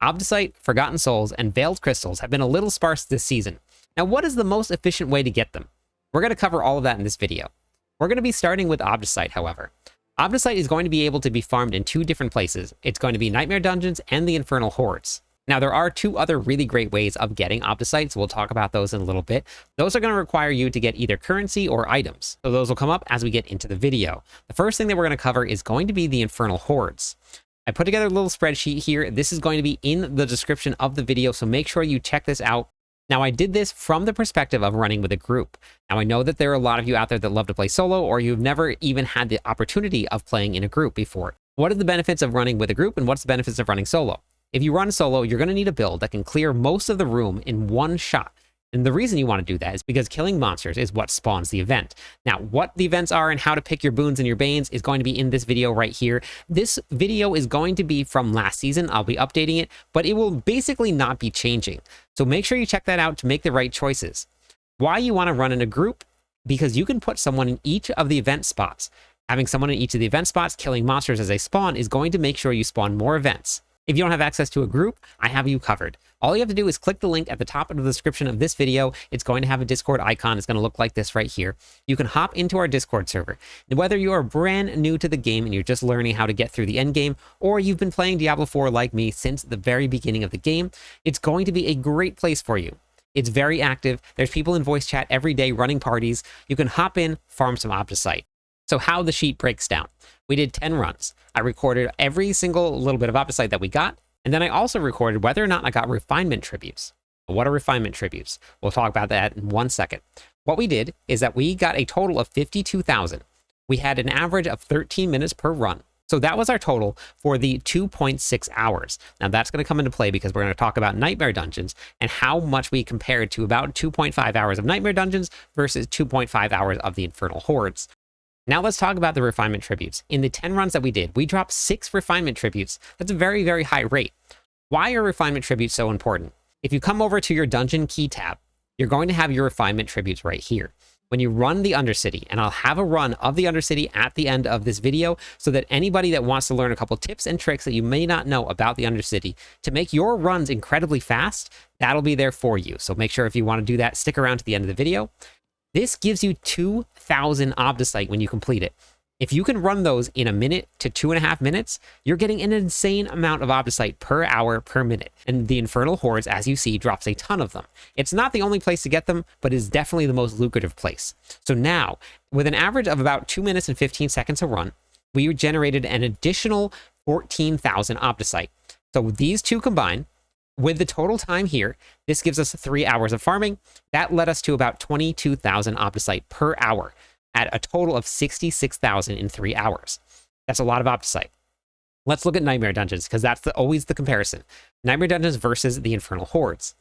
Obducite, Forgotten Souls, and Veiled Crystals have been a little sparse this season. Now, what is the most efficient way to get them? We're going to cover all of that in this video. We're going to be starting with Obducite, however. Obducite is going to be able to be farmed in two different places. It's going to be Nightmare Dungeons and the Infernal Hordes. Now, there are two other really great ways of getting Obducite, so we'll talk about those in a little bit. Those are going to require you to get either currency or items, so those will come up as we get into the video. The first thing that we're going to cover is going to be the Infernal Hordes. I put together a little spreadsheet here. This is going to be in the description of the video, so make sure you check this out. Now, I did this from the perspective of running with a group. Now, I know that there are a lot of you out there that love to play solo, or you've never even had the opportunity of playing in a group before. What are the benefits of running with a group, and what's the benefits of running solo? If you run solo, you're going to need a build that can clear most of the room in one shot. And the reason you want to do that is because killing monsters is what spawns the event. Now, what the events are and how to pick your boons and your banes is going to be in this video right here. This video is going to be from last season. I'll be updating it, but it will basically not be changing. So make sure you check that out to make the right choices. Why you want to run in a group? Because you can put someone in each of the event spots. Having someone in each of the event spots killing monsters as they spawn is going to make sure you spawn more events. If you don't have access to a group, I have you covered. All you have to do is click the link at the top of the description of this video. It's going to have a Discord icon. It's going to look like this right here. You can hop into our Discord server. And whether you are brand new to the game and you're just learning how to get through the end game, or you've been playing Diablo IV like me since the very beginning of the game, it's going to be a great place for you. It's very active. There's people in voice chat every day running parties. You can hop in, farm some Obducite. So how the sheet breaks down. We did 10 runs. I recorded every single little bit of Obducite that we got, and then I also recorded whether or not I got refinement tributes. What are refinement tributes? We'll talk about that in 1 second. What we did is that we got a total of 52,000. We had an average of 13 minutes per run. So that was our total for the 2.6 hours. Now that's going to come into play because we're going to talk about Nightmare Dungeons and how much we compared to about 2.5 hours of Nightmare Dungeons versus 2.5 hours of the Infernal Hordes. Now let's talk about the refinement tributes. In the 10 runs that we did, we dropped 6 refinement tributes. That's a very, very high rate. Why are refinement tributes so important? If you come over to your dungeon key tab, you're going to have your refinement tributes right here. When you run the Undercity, and I'll have a run of the Undercity at the end of this video so that anybody that wants to learn a couple tips and tricks that you may not know about the Undercity to make your runs incredibly fast, that'll be there for you. So make sure if you want to do that, stick around to the end of the video. This gives you 2,000 Obducite when you complete it. If you can run those in 1 minute to 2.5 minutes, you're getting an insane amount of Obducite per hour per minute. And the Infernal Hordes, as you see, drops a ton of them. It's not the only place to get them, but is definitely the most lucrative place. So now, with an average of about 2 minutes and 15 seconds a run, we generated an additional 14,000 Obducite. So these two combined, with the total time here, this gives us 3 hours of farming. That led us to about 22,000 Obducite per hour at a total of 66,000 in 3 hours. That's a lot of Obducite. Let's look at Nightmare Dungeons because that's always the comparison. Nightmare Dungeons versus the Infernal Hordes.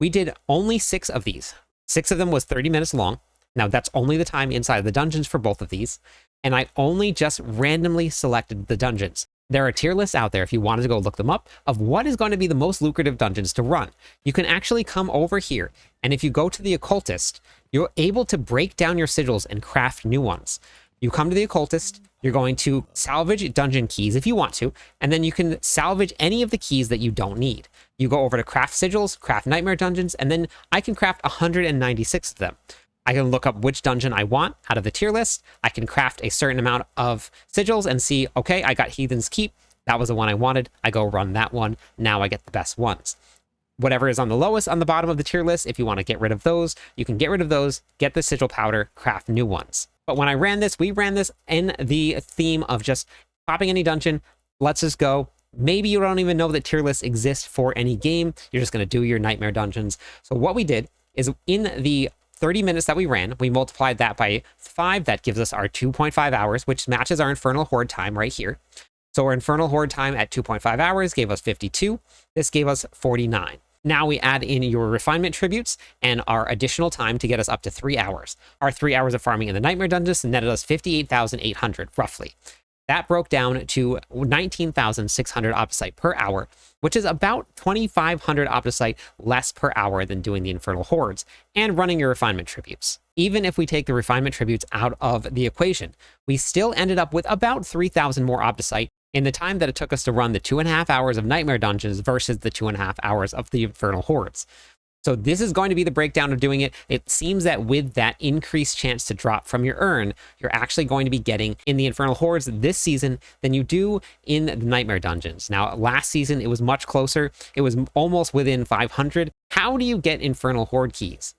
We did only 6 of these. 6 of them was 30 minutes long. Now that's only the time inside of the dungeons for both of these. And I only just randomly selected the dungeons. There are tier lists out there, if you wanted to go look them up, of what is going to be the most lucrative dungeons to run. You can actually come over here, and if you go to the Occultist, you're able to break down your sigils and craft new ones. You come to the Occultist, you're going to salvage dungeon keys if you want to, and then you can salvage any of the keys that you don't need. You go over to craft sigils, craft Nightmare Dungeons, and then I can craft 196 of them. I can look up which dungeon I want out of the tier list. I can craft a certain amount of sigils and see, okay, I got Heathen's Keep. That was the one I wanted. I go run that one. Now I get the best ones. Whatever is on the lowest on the bottom of the tier list, if you want to get rid of those, you can get rid of those, get the sigil powder, craft new ones. But when I ran this, we ran this in the theme of just popping any dungeon. Let's just go. Maybe you don't even know that tier lists exist for any game. You're just going to do your Nightmare Dungeons. So what we did is in the 30 minutes that we ran, we multiplied that by 5. That gives us our 2.5 hours, which matches our Infernal Horde time right here. So our Infernal Horde time at 2.5 hours gave us 52. This gave us 49. Now we add in your refinement tributes and our additional time to get us up to 3 hours. Our 3 hours of farming in the Nightmare Dungeons netted us 58,800 roughly. That broke down to 19,600 Obducite per hour, which is about 2,500 Obducite less per hour than doing the Infernal Hordes and running your refinement tributes. Even if we take the refinement tributes out of the equation, we still ended up with about 3,000 more Obducite in the time that it took us to run the 2.5 hours of Nightmare Dungeons versus the 2.5 hours of the Infernal Hordes. So this is going to be the breakdown of doing it. It seems that with that increased chance to drop from your urn, you're actually going to be getting in the Infernal Hordes this season than you do in the Nightmare Dungeons. Now, last season, it was much closer. It was almost within 500. How do you get Infernal Horde keys?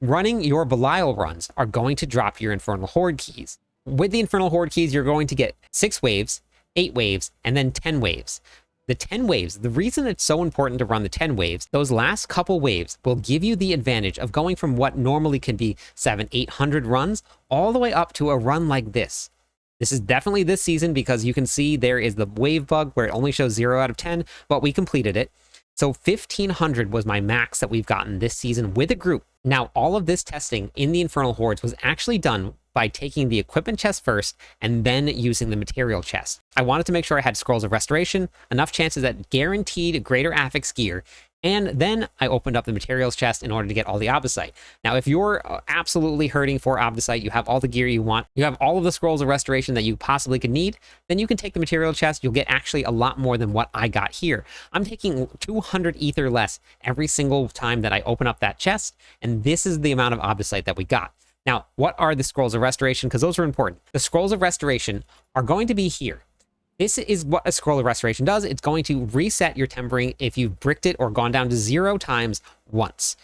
Running your Belial runs are going to drop your Infernal Horde keys. With the Infernal Horde keys, you're going to get 6 waves, 8 waves, and then 10 waves. The 10 waves, the reason it's so important to run the 10 waves, those last couple waves will give you the advantage of going from what normally can be 700-800 runs all the way up to a run like this. This is definitely this season because you can see there is the wave bug where it only shows 0 out of 10, but we completed it. So 1500 was my max that we've gotten this season with a group. Now, all of this testing in the Infernal Hordes was actually done by taking the equipment chest first and then using the material chest. I wanted to make sure I had Scrolls of Restoration, enough chances at guaranteed greater affix gear, and then I opened up the materials chest in order to get all the Obducite. Now, if you're absolutely hurting for Obducite, you have all the gear you want, you have all of the Scrolls of Restoration that you possibly could need, then you can take the material chest. You'll get actually a lot more than what I got here. I'm taking 200 ether less every single time that I open up that chest, and this is the amount of Obducite that we got. Now, what are the Scrolls of Restoration? Because those are important. The Scrolls of Restoration are going to be here. This is what a Scroll of Restoration does. It's going to reset your tempering if you've bricked it or gone down to 0 times once.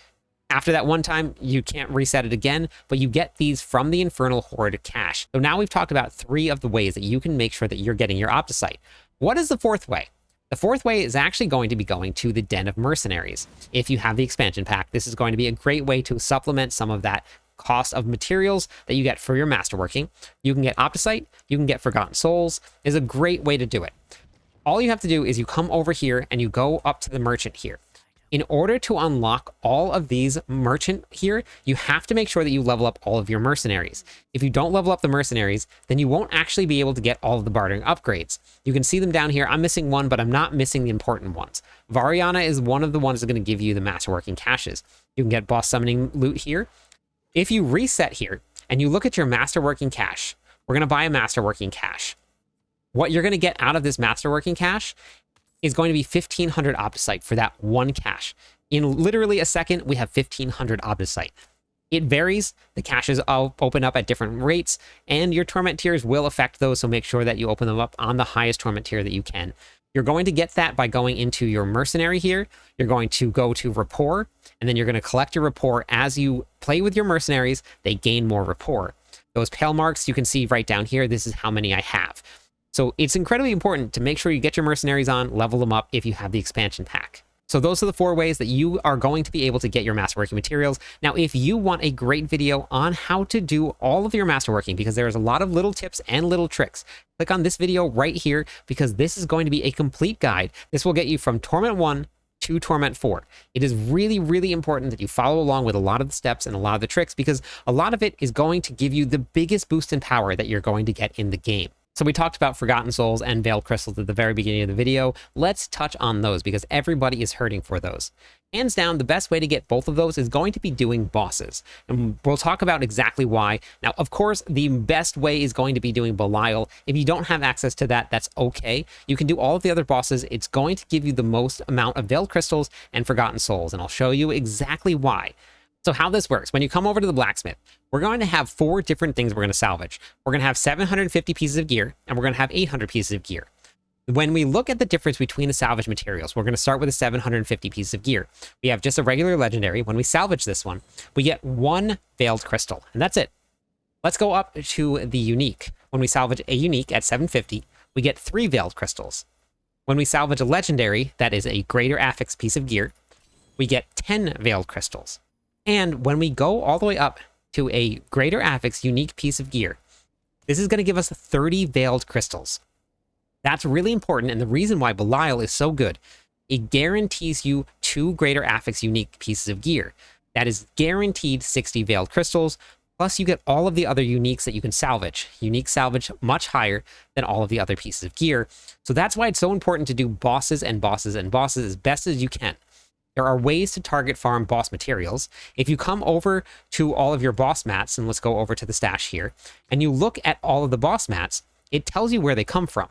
After that one time, you can't reset it again, but you get these from the Infernal Horde cache. So now we've talked about 3 of the ways that you can make sure that you're getting your Obducite. What is the 4th way? The 4th way is actually going to be going to the Den of Mercenaries. If you have the expansion pack, this is going to be a great way to supplement some of that cost of materials that you get for your masterworking. You can get Obducite, you can get Forgotten Souls, is a great way to do it. All you have to do is you come over here and you go up to the merchant here. In order to unlock all of these merchant here, you have to make sure that you level up all of your mercenaries. If you don't level up the mercenaries, then you won't actually be able to get all of the bartering upgrades. You can see them down here. I'm missing one, but I'm not missing the important ones. Variana is one of the ones that's going to give you the masterworking caches. You can get boss summoning loot here. If you reset here and you look at your masterworking cache, we're going to buy a masterworking cache. What you're going to get out of this masterworking cache is going to be 1500 Obducite for that one cache. In literally a second, we have 1500 Obducite. It varies. The caches all open up at different rates, and your torment tiers will affect those, so make sure that you open them up on the highest torment tier that you can. You're going to get that by going into your mercenary here. You're going to go to rapport, and then you're going to collect your rapport. As you play with your mercenaries, they gain more rapport. Those pale marks you can see right down here. This is how many I have. So it's incredibly important to make sure you get your mercenaries on, level them up if you have the expansion pack. So those are the 4 ways that you are going to be able to get your masterworking materials. Now, if you want a great video on how to do all of your masterworking, because there's a lot of little tips and little tricks, click on this video right here, because this is going to be a complete guide. This will get you from Torment 1 to Torment 4. It is really, really important that you follow along with a lot of the steps and a lot of the tricks, because a lot of it is going to give you the biggest boost in power that you're going to get in the game. So we talked about Forgotten Souls and Veiled Crystals at the very beginning of the video. Let's touch on those because everybody is hurting for those. Hands down, the best way to get both of those is going to be doing bosses. And we'll talk about exactly why. Now, of course, the best way is going to be doing Belial. If you don't have access to that, that's okay. You can do all of the other bosses. It's going to give you the most amount of Veiled Crystals and Forgotten Souls, and I'll show you exactly why. So how this works, when you come over to the blacksmith, we're going to have 4 different things we're going to salvage. We're going to have 750 pieces of gear, and we're going to have 800 pieces of gear. When we look at the difference between the salvage materials, we're going to start with the 750 pieces of gear. We have just a regular legendary. When we salvage this one, we get 1 Veiled Crystal, and that's it. Let's go up to the unique. When we salvage a unique at 750, we get 3 Veiled Crystals. When we salvage a legendary, that is a greater affix piece of gear, we get 10 Veiled Crystals. And when we go all the way up to a greater affix unique piece of gear, this is going to give us 30 Veiled Crystals. That's really important, and the reason why Belial is so good, it guarantees you 2 greater affix unique pieces of gear. That is guaranteed 60 Veiled Crystals, plus you get all of the other uniques that you can salvage. Unique salvage much higher than all of the other pieces of gear. So that's why it's so important to do bosses and bosses and bosses as best as you can. There are ways to target farm boss materials. If you come over to all of your boss mats, and let's go over to the stash here, and you look at all of the boss mats, it tells you where they come from.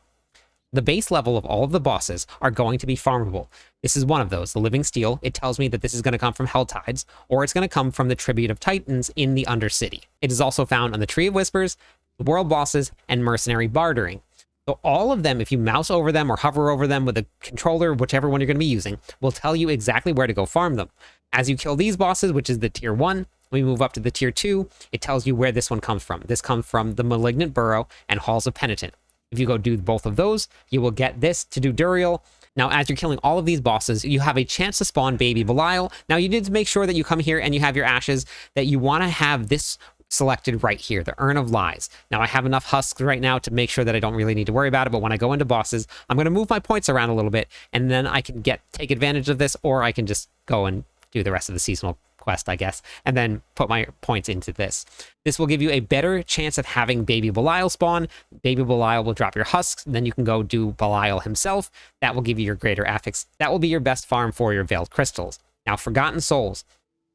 The base level of all of the bosses are going to be farmable. This is one of those, the Living Steel. It tells me that this is going to come from Hell Tides, or it's going to come from the Tribute of Titans in the Undercity. It is also found on the Tree of Whispers, the World Bosses, and Mercenary Bartering. So all of them, if you mouse over them or hover over them with a controller, whichever one you're going to be using, will tell you exactly where to go farm them. As you kill these bosses, which is the tier 1, we move up to the tier 2, it tells you where this one comes from. This comes from the Malignant Burrow and Halls of Penitent. If you go do both of those, you will get this to do Duriel. Now, as you're killing all of these bosses, you have a chance to spawn Baby Belial. Now, you need to make sure that you come here and you have your ashes, that you want to have this selected right here, the Urn of Lies. Now, I have enough husks right now to make sure that I don't really need to worry about it, but when I go into bosses, I'm going to move my points around a little bit, and then I can take advantage of this, or I can just go and do the rest of the seasonal quest, I guess, and then put my points into this. This will give you a better chance of having Baby Belial spawn. Baby Belial will drop your husks, and then you can go do Belial himself. That will give you your greater affix. That will be your best farm for your Veiled Crystals. Now, Forgotten Souls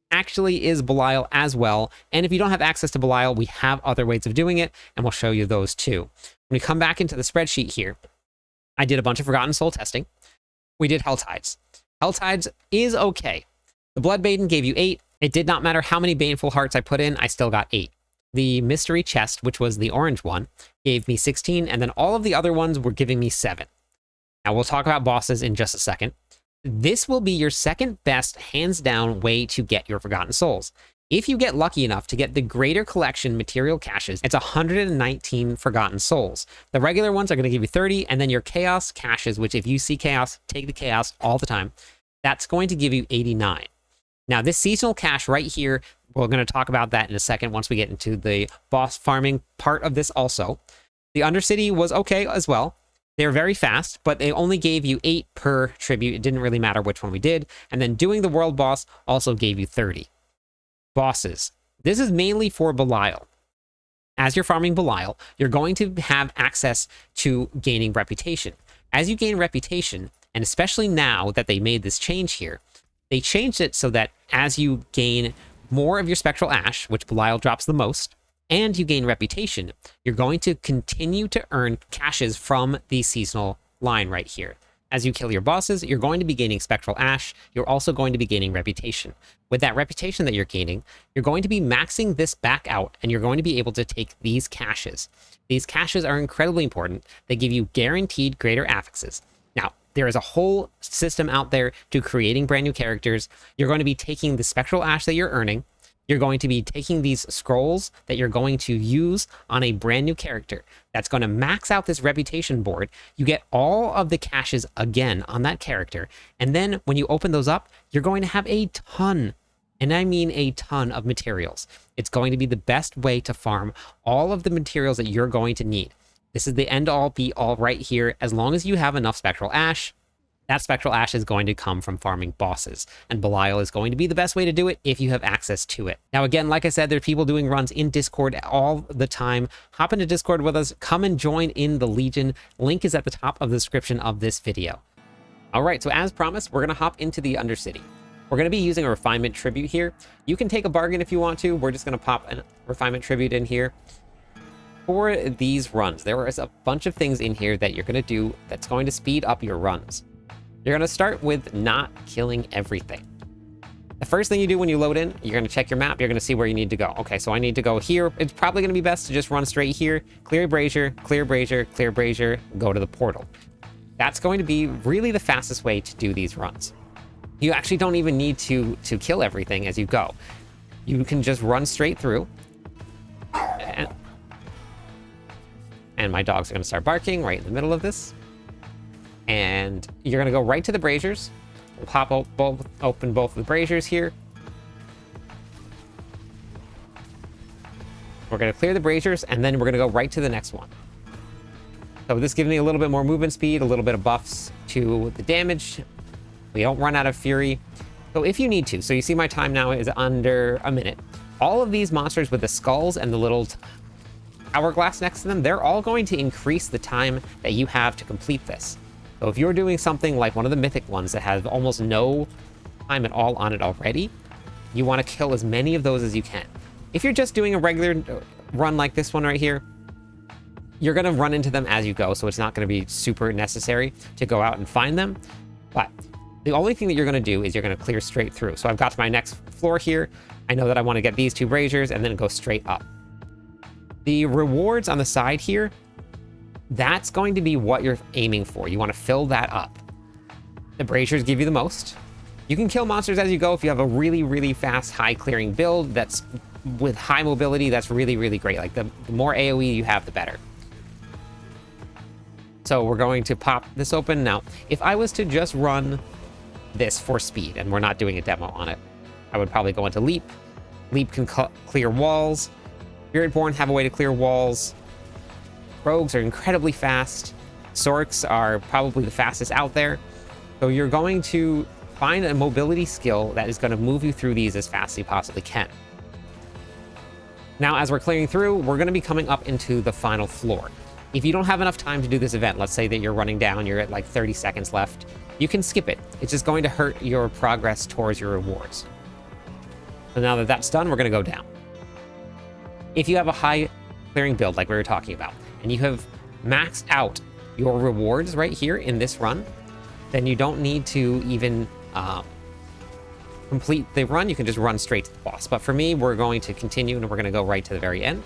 actually is Belial as well, and if you don't have access to Belial, we have other ways of doing it, and we'll show you those too. When we come back into the spreadsheet here, I did a bunch of Forgotten Soul testing. We did Hell Tides. Hell Tides is okay. The Blood Maiden gave you 8. It did not matter how many Baneful Hearts I put in, I still got 8. The Mystery Chest, which was the orange one, gave me 16, and then all of the other ones were giving me 7. Now, we'll talk about bosses in just a second. This will be your second best, hands down, way to get your Forgotten Souls. If you get lucky enough to get the Greater Collection material caches, it's 119 Forgotten Souls. The regular ones are going to give you 30, and then your Chaos caches, which if you see Chaos, take the Chaos all the time, that's going to give you 89. Now, this seasonal cache right here, we're going to talk about that in a second once we get into the boss farming part of this also. The Undercity was okay as well. They were very fast, but they only gave you 8 per tribute. It didn't really matter which one we did. And then doing the world boss also gave you 30. Bosses. This is mainly for Belial. As you're farming Belial, you're going to have access to gaining reputation. As you gain reputation, and especially now that they made this change here, they changed it so that as you gain more of your Spectral Ash, which Belial drops the most, and you gain reputation, you're going to continue to earn caches from the seasonal line right here. As you kill your bosses, you're going to be gaining Spectral Ash. You're also going to be gaining reputation. With that reputation that you're gaining, you're going to be maxing this back out, and you're going to be able to take these caches. These caches are incredibly important. They give you guaranteed greater affixes. Now, there is a whole system out there to creating brand new characters. You're going to be taking the Spectral Ash that you're earning. You're going to be taking these scrolls that you're going to use on a brand new character. That's going to max out this reputation board. You get all of the caches again on that character. And then when you open those up, you're going to have a ton, and I mean a ton of materials. It's going to be the best way to farm all of the materials that you're going to need. This is the end-all, be-all right here. As long as you have enough Spectral Ash, that Spectral Ash is going to come from farming bosses, and Belial is going to be the best way to do it if you have access to it. Now, again, like I said, there are people doing runs in Discord all the time. Hop into Discord with us. Come and join in the Legion. Link is at the top of the description of this video. All right, so as promised, we're going to hop into the Undercity. We're going to be using a Refinement Tribute here. You can take a bargain if you want to. We're just going to pop a Refinement Tribute in here. For these runs, there is a bunch of things in here that you're going to do that's going to speed up your runs. You're going to start with not killing everything. The first thing you do when you load in, you're going to check your map. You're going to see where you need to go. Okay, so I need to go here. It's probably going to be best to just run straight here. Clear Brazier, clear Brazier, clear Brazier, go to the portal. That's going to be really the fastest way to do these runs. You actually don't even need to kill everything as you go. You can just run straight through. And my dogs are going to start barking right in the middle of this. And you're going to go right to the braziers. We'll pop open both of the braziers here. We're going to clear the braziers, and then we're going to go right to the next one. So this gives me a little bit more movement speed, a little bit of buffs to the damage. We don't run out of fury. So if you need to, so you see my time now is under a minute. All of these monsters with the skulls and the little hourglass next to them, they're all going to increase the time that you have to complete this. So if you're doing something like one of the mythic ones that has almost no time at all on it already, you want to kill as many of those as you can. If you're just doing a regular run like this one right here, You're going to run into them as you go, so it's not going to be super necessary to go out and find them. But the only thing that you're going to do is you're going to clear straight through. So I've got to my next floor here. I know that I want to get these 2 braziers and then go straight up. The rewards on the side here, that's going to be what you're aiming for. You want to fill that up. The braziers give you the most. You can kill monsters as you go if you have a really, really fast, high clearing build that's with high mobility. That's really, really great. Like the more AoE you have, the better. So we're going to pop this open. Now, if I was to just run this for speed, and we're not doing a demo on it, I would probably go into Leap. Leap can clear walls. Spiritborn have a way to clear walls. Rogues are incredibly fast. Sorks are probably the fastest out there. So you're going to find a mobility skill that is going to move you through these as fast as you possibly can. Now, as we're clearing through, we're going to be coming up into the final floor. If you don't have enough time to do this event, let's say that you're running down, you're at like 30 seconds left, you can skip it. It's just going to hurt your progress towards your rewards. So now that that's done, we're going to go down. If you have a high clearing build like we were talking about, and you have maxed out your rewards right here in this run, then you don't need to even complete the run. You can just run straight to the boss. But for me, we're going to continue and we're going to go right to the very end.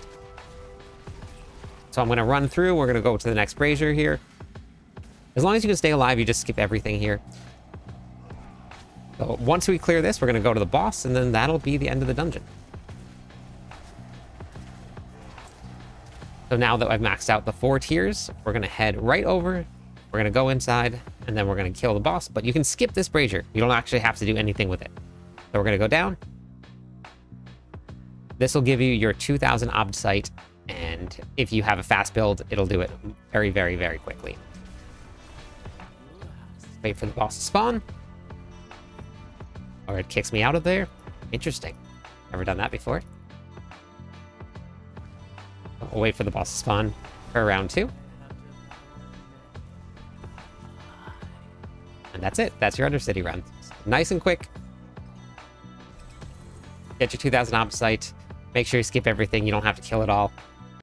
So I'm going to run through. We're going to go to the next brazier here. As long as you can stay alive, you just skip everything here. So once we clear this, we're going to go to the boss, and then that'll be the end of the dungeon. So now that I've maxed out the 4 tiers, we're going to head right over. We're going to go inside, and then we're going to kill the boss. But you can skip this brazier. You don't actually have to do anything with it. So we're going to go down. This will give you your 2,000 Obducite. And if you have a fast build, it'll do it very, very, very quickly. Wait for the boss to spawn. Or it kicks me out of there. Interesting. Never done that before. We'll wait for the boss to spawn for round 2. And that's it. That's your Undercity run. Nice and quick. Get your 2,000 Obducite. Make sure you skip everything. You don't have to kill it all.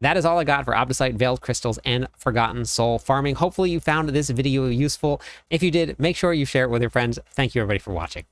That is all I got for Obducite, Veiled Crystals, and Forgotten Soul farming. Hopefully you found this video useful. If you did, make sure you share it with your friends. Thank you everybody for watching.